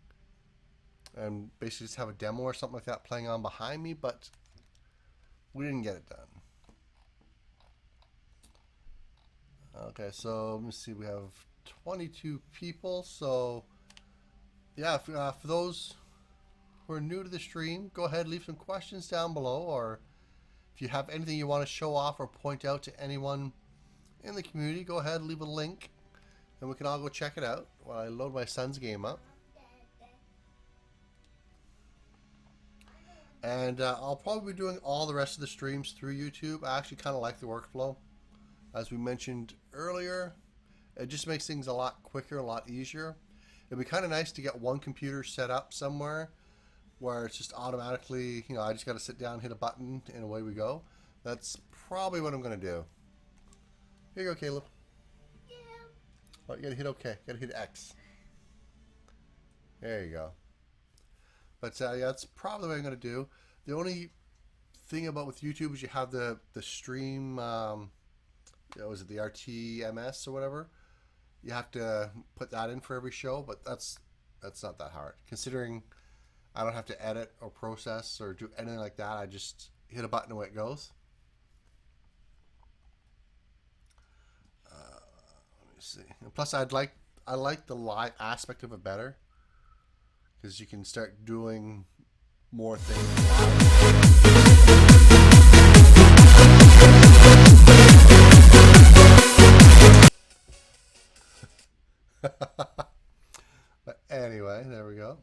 Speaker 1: And basically just have a demo or something like that playing on behind me, but we didn't get it done. Okay, so let me see, we have 22 people, so yeah, for those who are new to the stream, go ahead, leave some questions down below, or if you have anything you want to show off or point out to anyone in the community, go ahead, leave a link, and we can all go check it out while I load my son's game up. And I'll probably be doing all the rest of the streams through YouTube. I actually kind of like the workflow. As we mentioned earlier, it just makes things a lot quicker, a lot easier. It'd be kind of nice to get one computer set up somewhere where it's just automatically, you know, I just got to sit down, hit a button, and away we go. That's probably what I'm going to do. Here you go, Caleb.
Speaker 2: Yeah.
Speaker 1: Oh, you got to hit OK. You got to hit X. There you go. But yeah, that's probably what I'm going to do. The only thing about with YouTube is you have the stream, was it the RTMS or whatever? You have to put that in for every show, but that's not that hard. Considering I don't have to edit or process or do anything like that. I just hit a button and away it goes. Let me see. And plus, I like the live aspect of it better because you can start doing more things. But anyway, there we go.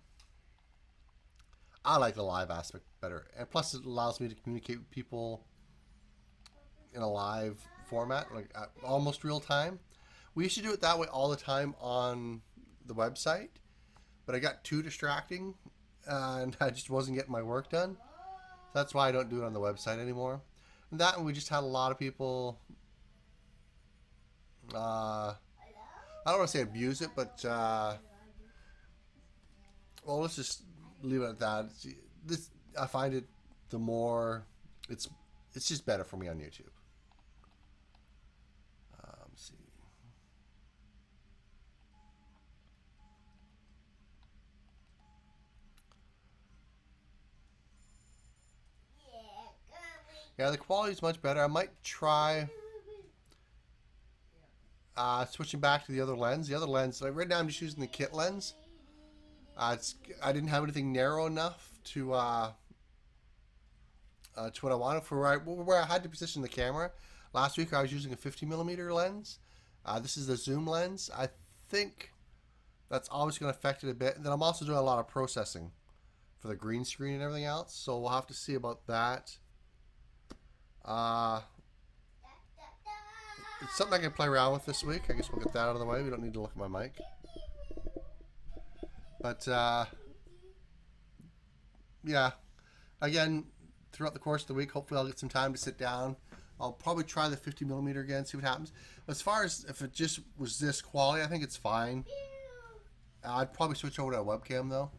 Speaker 1: I like the live aspect better, and plus it allows me to communicate with people in a live format, like almost real time. We used to do it that way all the time on the website, but I got too distracting and I just wasn't getting my work done. That's why I don't do it on the website anymore. And that one, we just had a lot of people, I don't want to say abuse it, but well, let's just leave it at that. I find it the more it's just better for me on YouTube. Let's see. Yeah, the quality is much better. I might try switching back to the other lens. The other lens, like right now, I'm just using the kit lens. I didn't have anything narrow enough to what I wanted for where I had to position the camera. Last week I was using a 50mm lens. This is the zoom lens. I think that's always going to affect it a bit. And then I'm also doing a lot of processing for the green screen and everything else. So we'll have to see about that. It's something I can play around with this week. I guess we'll get that out of the way. We don't need to look at my mic. But, yeah, again, throughout the course of the week, hopefully I'll get some time to sit down. I'll probably try the 50mm again, see what happens. As far as if it just was this quality, I think it's fine. I'd probably switch over to a webcam, though.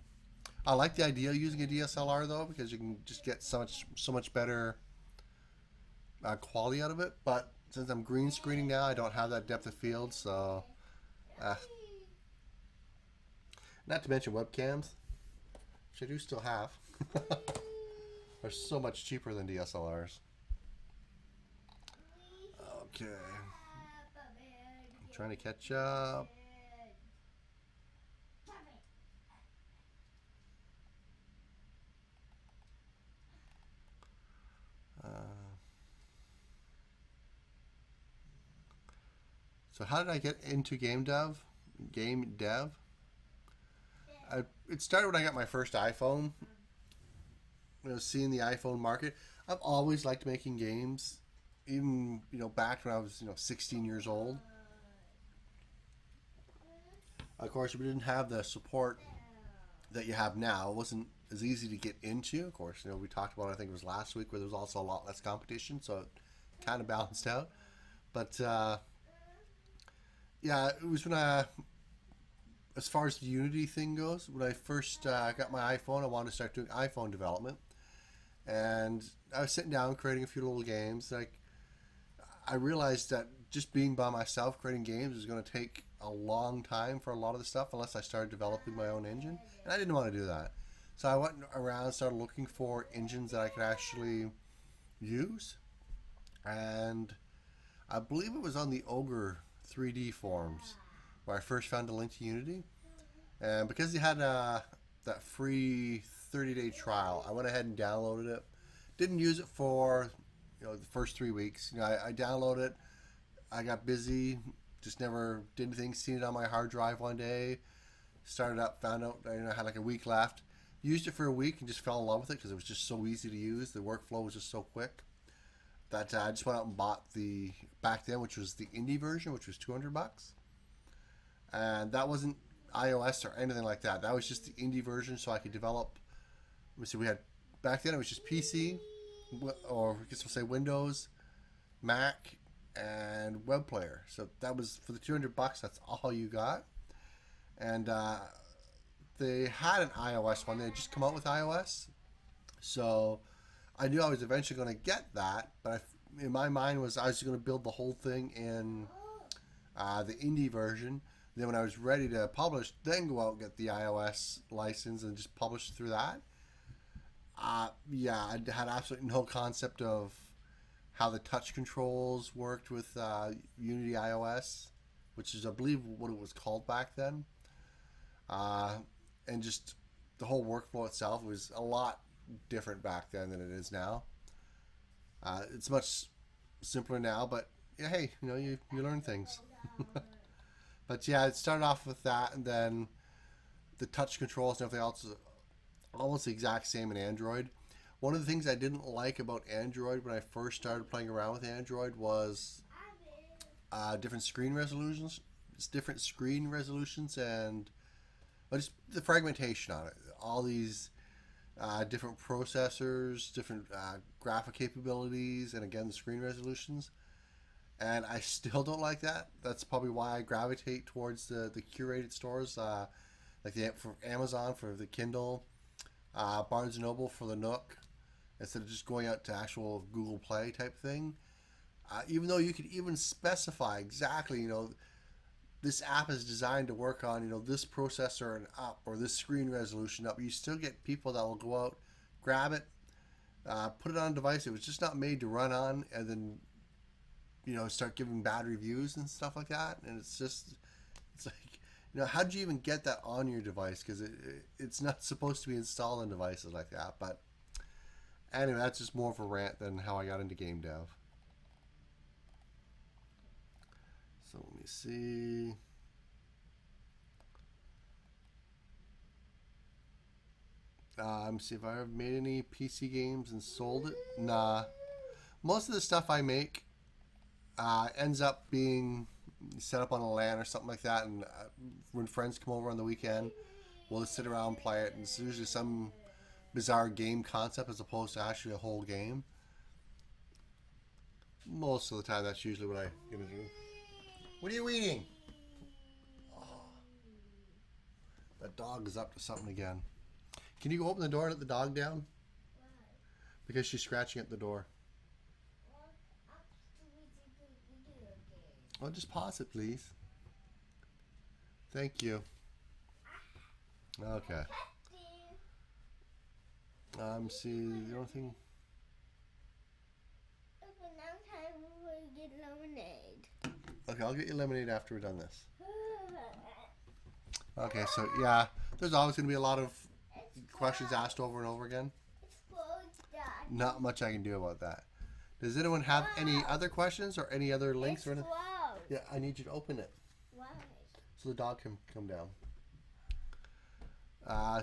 Speaker 1: I like the idea of using a DSLR, though, because you can just get so much better quality out of it. But since I'm green screening now, I don't have that depth of field, so... Not to mention webcams, which I do still have. They're so much cheaper than DSLRs. Okay. I'm trying to catch up. So how did I get into game dev? It started when I got my first iPhone. I was seeing the iPhone market. I've always liked making games. even back when I was 16 years old. Of course, we didn't have the support that you have now. It wasn't as easy to get into. Of course, we talked about it, I think it was last week, where there was also a lot less competition, so it kind of balanced out. But yeah, it was when as far as the Unity thing goes, when I first got my iPhone, I wanted to start doing iPhone development, and I was sitting down creating a few little games. Like, I realized that just being by myself creating games was going to take a long time for a lot of the stuff unless I started developing my own engine, and I didn't want to do that. So I went around and started looking for engines that I could actually use, and I believe it was on the Ogre 3D forums where I first found a link to Unity. And because you had that free 30-day trial, I went ahead and downloaded it. Didn't use it for the first 3 weeks. I downloaded it. I got busy, just never did anything. Seen it on my hard drive one day. Started up, found out I had like a week left. Used it for a week and just fell in love with it because it was just so easy to use. The workflow was just so quick that I just went out and bought back then, which was the indie version, which was $200, and that wasn't iOS or anything like that. That was just the indie version, so I could develop. Let me see, we had back then it was just PC, or I guess we'll say Windows, Mac, and web player. So that was for the $200. That's all you got, and they had an iOS one. They had just come out with iOS, so I knew I was eventually going to get that, but in my mind was I was going to build the whole thing in the indie version. Then when I was ready to publish, then go out and get the iOS license and just publish through that. Yeah, I had absolutely no concept of how the touch controls worked with Unity iOS, which is, I believe, what it was called back then. And just the whole workflow itself was a lot different back then than it is now. It's much simpler now, but yeah, hey, you learn things. But yeah, it started off with that, and then the touch controls and everything else is almost the exact same in Android. One of the things I didn't like about Android when I first started playing around with Android was different screen resolutions. It's different screen resolutions and just the fragmentation on it. All these different processors, different graphic capabilities, and again the screen resolutions. And I still don't like that. That's probably why I gravitate towards the curated stores, like for Amazon for the Kindle, Barnes & Noble for the Nook, instead of just going out to actual Google Play type thing. Even though you could even specify exactly, this app is designed to work on, this processor and up, or this screen resolution up, you still get people that will go out, grab it, put it on a device it was just not made to run on, and then start giving bad reviews and stuff like that. And it's like, how did you even get that on your device? Because it's not supposed to be installed on devices like that. But anyway, that's just more of a rant than how I got into game dev. So let me see. See if I ever made any PC games and sold it. Nah. Most of the stuff I make ends up being set up on a LAN or something like that, and when friends come over on the weekend, we'll just sit around and play it, and it's usually some bizarre game concept as opposed to actually a whole game. Most of the time, that's usually what I'm going to do. What are you eating? Oh, that dog is up to something again. Can you go open the door and let the dog down? Because she's scratching at the door. Well, just pause it, please. Thank you. Okay. See, the only thing...
Speaker 2: Get lemonade.
Speaker 1: Okay, I'll get you lemonade after we're done this. Okay, so yeah, there's always going to be a lot of questions asked over and over again. Not much I can do about that. Does anyone have any other questions or any other links or anything? Yeah, I need you to open it.
Speaker 2: Why?
Speaker 1: So the dog can come down.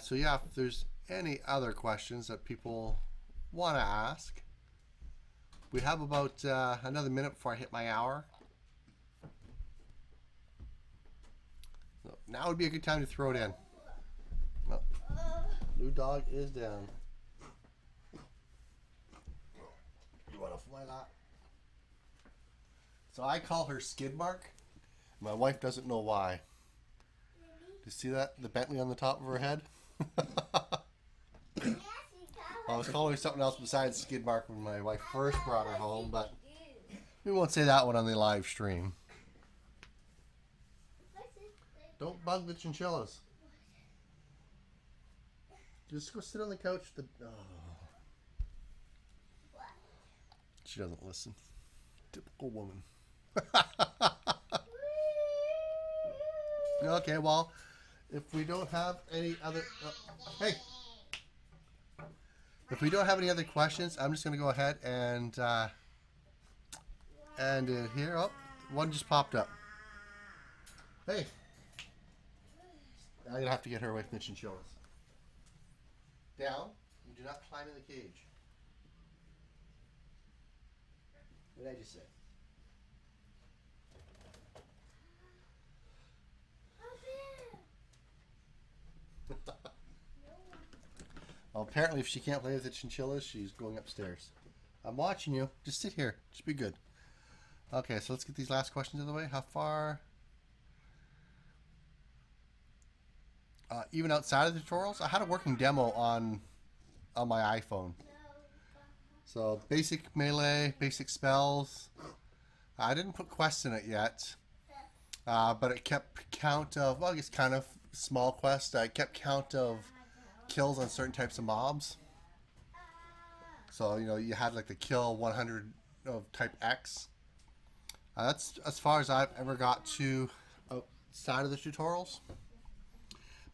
Speaker 1: So yeah, if there's any other questions that people want to ask, We have about another minute before I hit my hour. So now would be a good time to throw it in. Well, new dog is down. You want to fly that? So I call her Skid Mark. My wife doesn't know why. Do you see that? The Bentley on the top of her head? I was calling her something else besides Skid Mark when my wife first brought her home, but we won't say that one on the live stream. Don't bug the chinchillas. Just go sit on the couch. She doesn't listen. Typical woman. Okay, well, if we don't have any other... hey! If we don't have any other questions, I'm just going to go ahead and here. Oh, one just popped up. Hey! I'm going to have to get her away from the chinchillas. Down. You do not climb in the cage. What did I just say? Well, apparently if she can't play with the chinchillas, she's going upstairs. I'm watching you. Just sit here. Just be good. Okay, so let's get these last questions out of the way. How far? Even outside of the tutorials, I had a working demo on my iPhone. So basic melee, basic spells. I didn't put quests in it yet, but it kept count of, well, I guess kind of small quests. I kept count of kills on certain types of mobs. So, you know, you had like the kill 100 of type X. That's as far as I've ever got to outside of the tutorials.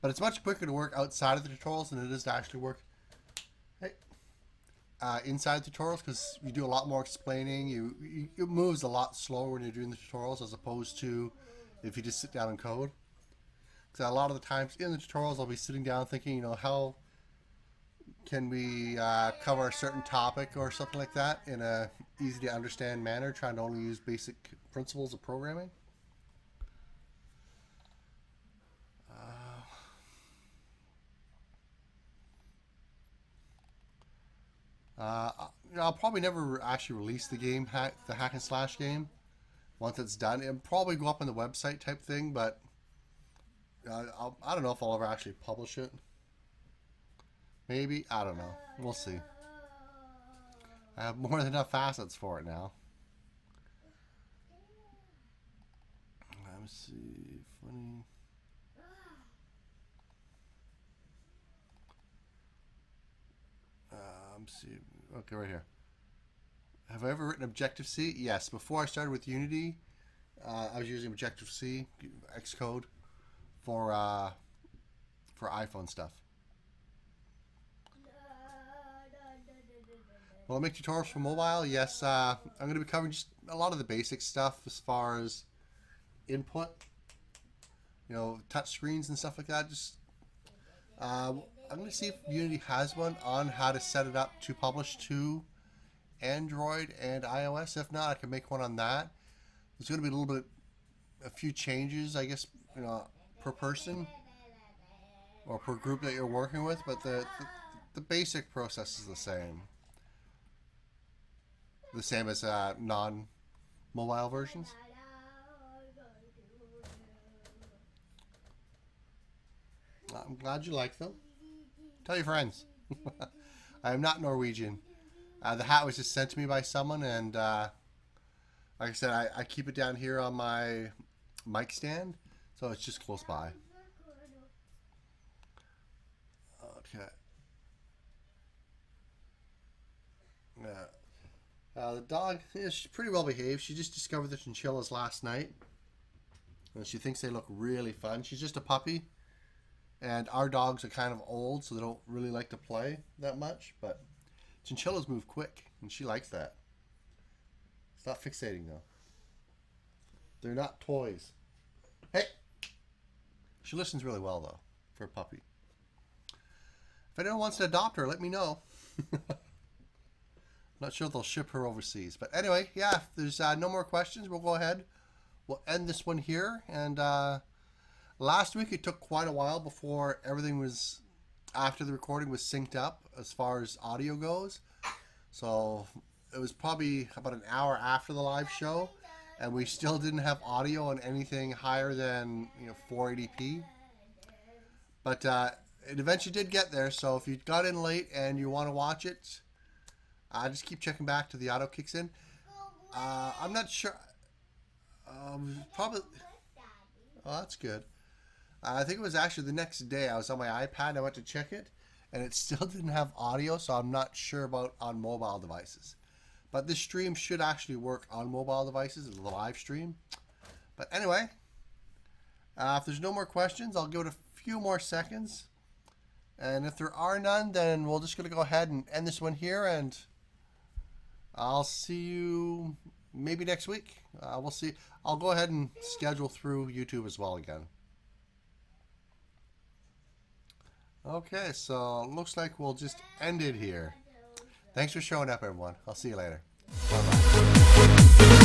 Speaker 1: But it's much quicker to work outside of the tutorials than it is to actually work inside tutorials, because you do a lot more explaining. It moves a lot slower when you're doing the tutorials as opposed to if you just sit down and code. Because a lot of the times in the tutorials I'll be sitting down thinking, you know, how can we cover a certain topic or something like that in a easy to understand manner, trying to only use basic principles of programming. You know, I'll probably never actually release the game, the hack and slash game. Once it's done, it'll probably go up on the website type thing, but I don't know if I'll ever actually publish it. Maybe, I don't know. We'll see. I have more than enough facets for it now. Let me see. Funny. See. Okay, right here. Have I ever written Objective-C? Yes. Before I started with Unity, I was using Objective-C, Xcode, for iPhone stuff. Will I make tutorials for mobile? Yes. I'm going to be covering just a lot of the basic stuff as far as input, you know, touch screens and stuff like that. Just I'm going to see if Unity has one on how to set it up to publish to Android and iOS. If not, I can make one on that. There's going to be a few changes, I guess, you know, per person or per group that you're working with, but the basic process is the same. The same as non-mobile versions. I'm glad you like them. Tell your friends. I am not Norwegian. The hat was just sent to me by someone, and like I said, I keep it down here on my mic stand, so it's just close by. Okay. The dog, yeah, she's pretty well behaved. She just discovered the chinchillas last night, and she thinks they look really fun. She's just a puppy. And our dogs are kind of old, so they don't really like to play that much. But chinchillas move quick, and she likes that. It's not fixating, though. They're not toys. Hey! She listens really well, though, for a puppy. If anyone wants to adopt her, let me know. Not sure they'll ship her overseas. But anyway, yeah, if there's no more questions, we'll go ahead. We'll end this one here. And last week it took quite a while before everything was, after the recording was synced up as far as audio goes. So it was probably about an hour after the live show, and we still didn't have audio on anything higher than 480p. But it eventually did get there. So if you got in late and you want to watch it, just keep checking back till the auto kicks in. I'm not sure. Probably. Oh, that's good. I think it was actually the next day. I was on my iPad. I went to check it, and it still didn't have audio. So I'm not sure about on mobile devices. But this stream should actually work on mobile devices. It's a live stream. But anyway, if there's no more questions, I'll give it a few more seconds. And if there are none, then we're just going to go ahead and end this one here. And I'll see you maybe next week. We'll see. I'll go ahead and schedule through YouTube as well again. Okay, so it looks like we'll just end it here. Thanks for showing up, everyone. I'll see you later. Bye-bye.